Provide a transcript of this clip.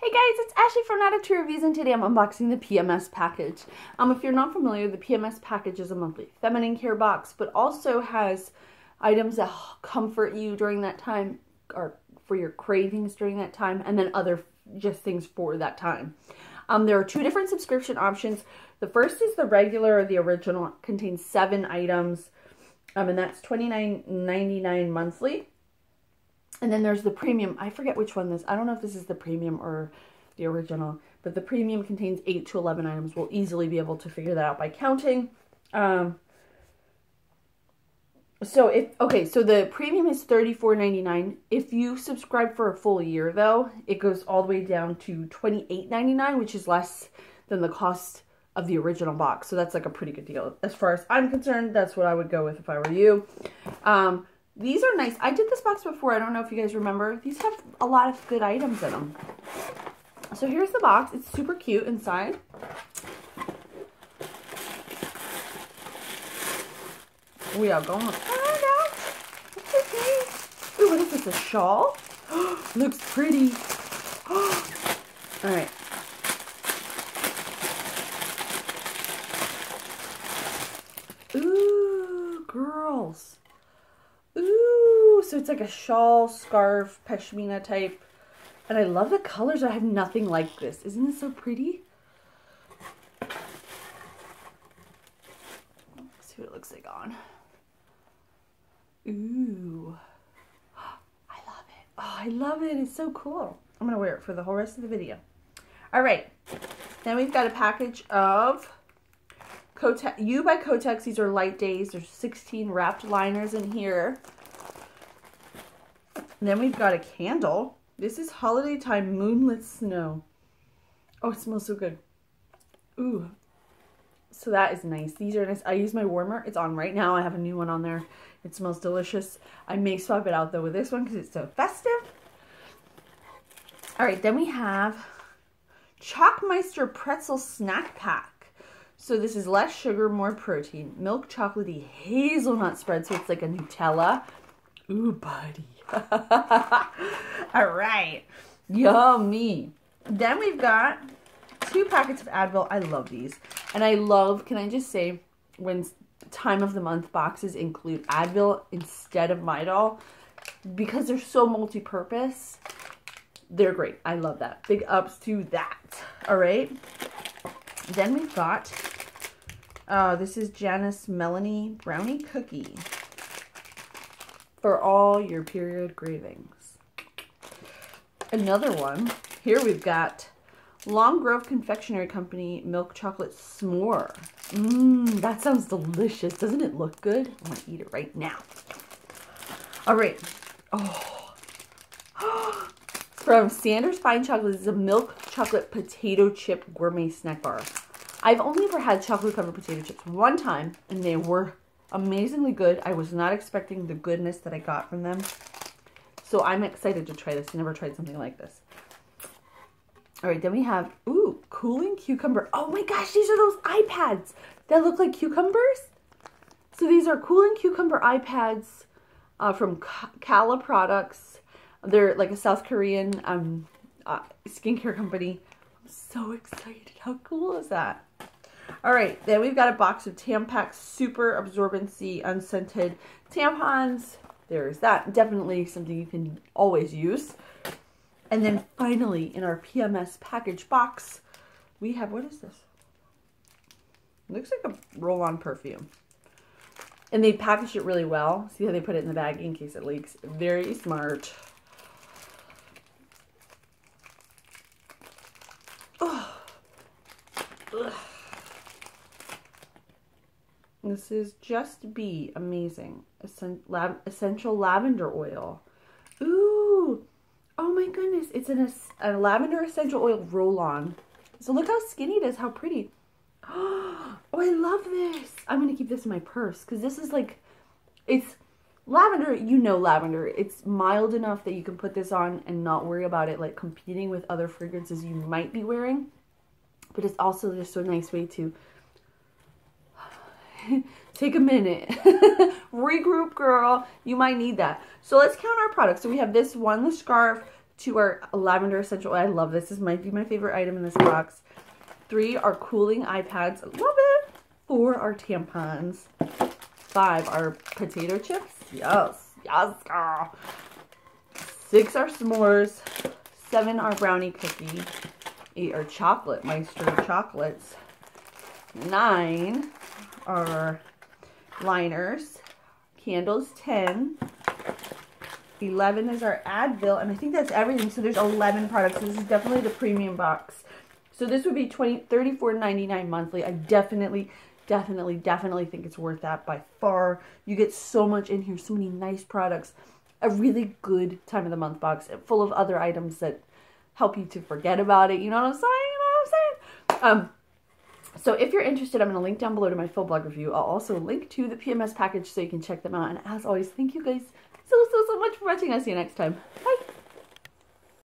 Hey guys, it's Ashley from Out Reviews, and today I'm unboxing the PMS package. If you're not familiar, the PMS package is a monthly feminine care box, but also has items that comfort you during that time, or for your cravings during that time, and then other just things for that time. There are two different subscription options. The first is the regular or the original. It contains 7 items, and that's $29.99 monthly. And then there's the premium. I forget which one this. I don't know if this is the premium or the original, but the premium contains 8 to 11 items. We'll easily be able to figure that out by counting. So the premium is $34.99. If you subscribe for a full year, though, it goes all the way down to $28.99, which is less than the cost of the original box. So that's like a pretty good deal. As far as I'm concerned, that's what I would go with if I were you. These are nice. I did this box before. I don't know if you guys remember. These have a lot of good items in them. So here's the box. It's super cute inside. We are going to find out. It's okay. Ooh, what is this? A shawl? Looks pretty. All right. Ooh, girls. Ooh, so it's like a shawl, scarf, pashmina type. And I love the colors. I have nothing like this. Isn't it so pretty? Let's see what it looks like on. Ooh. I love it. Oh, I love it. It's so cool. I'm going to wear it for the whole rest of the video. All right. Then we've got a package of You by Kotex. These are light days. There's 16 wrapped liners in here. And then we've got a candle. This is Holiday Time Moonlit Snow. Oh, it smells so good. Ooh. So that is nice. These are nice. I use my warmer. It's on right now. I have a new one on there. It smells delicious. I may swap it out though with this one because it's so festive. All right, then we have Choc Meister Pretzel Snack Pack. So this is less sugar, more protein. Milk chocolatey hazelnut spread, so it's like a Nutella. Ooh, buddy. All right. Yummy. Then we've got 2 packets of Advil. I love these. And I love, can I just say, when time of the month boxes include Advil instead of Midol, because they're so multi-purpose, they're great. I love that. Big ups to that. All right. Then we've got, this is Janice Melanie Brownie Cookie for all your period cravings. Another one. Here we've got Long Grove Confectionery Company Milk Chocolate S'more. That sounds delicious. Doesn't it look good? I'm gonna eat it right now. All right. Oh. From Sanders Fine Chocolate, this is a milk chocolate potato chip gourmet snack bar. I've only ever had chocolate covered potato chips one time, and they were amazingly good. I was not expecting the goodness that I got from them. So I'm excited to try this. I never tried something like this. All right, then we have, ooh, cooling cucumber. Oh my gosh, these are those iPads that look like cucumbers. So these are cooling cucumber iPads from Kala Products. They're like a South Korean skincare company. I'm so excited. How cool is that? All right, then we've got a box of Tampax Super Absorbency Unscented Tampons. There's that. Definitely something you can always use. And then finally, in our PMS package box, we have, what is this? It looks like a roll-on perfume. And they packaged it really well. See how they put it in the bag in case it leaks? Very smart. Oh. Ugh. This is Just Be Amazing Essential Lavender Oil. Ooh. Oh my goodness. It's a lavender essential oil roll-on. So look how skinny it is. How pretty. Oh, I love this. I'm going to keep this in my purse because this is like, it's lavender. You know lavender. It's mild enough that you can put this on and not worry about it like competing with other fragrances you might be wearing. But it's also just a nice way to take a minute. Regroup, girl. You might need that. So let's count our products. So we have this one, the scarf, 2 are lavender essential oil. I love this. This might be my favorite item in this box. 3 are cooling eye pads. I love it. 4 are tampons. 5 are potato chips. Yes. Yes, girl. 6 are s'mores. 7 are brownie cookie. 8 are chocolate, Meister chocolates. 9 are liners. Candles, 10. 11 is our Advil, and I think that's everything. So there's 11 products. So this is definitely the premium box. So this would be $34.99 monthly. I definitely think it's worth that by far. You get so much in here, so many nice products. A really good time of the month box full of other items that help you to forget about it. You know what I'm saying? You know what I'm saying? So if you're interested, I'm going to link down below to my full blog review. I'll also link to the PMS package so you can check them out. And as always, thank you guys so much for watching. I'll see you next time. Bye.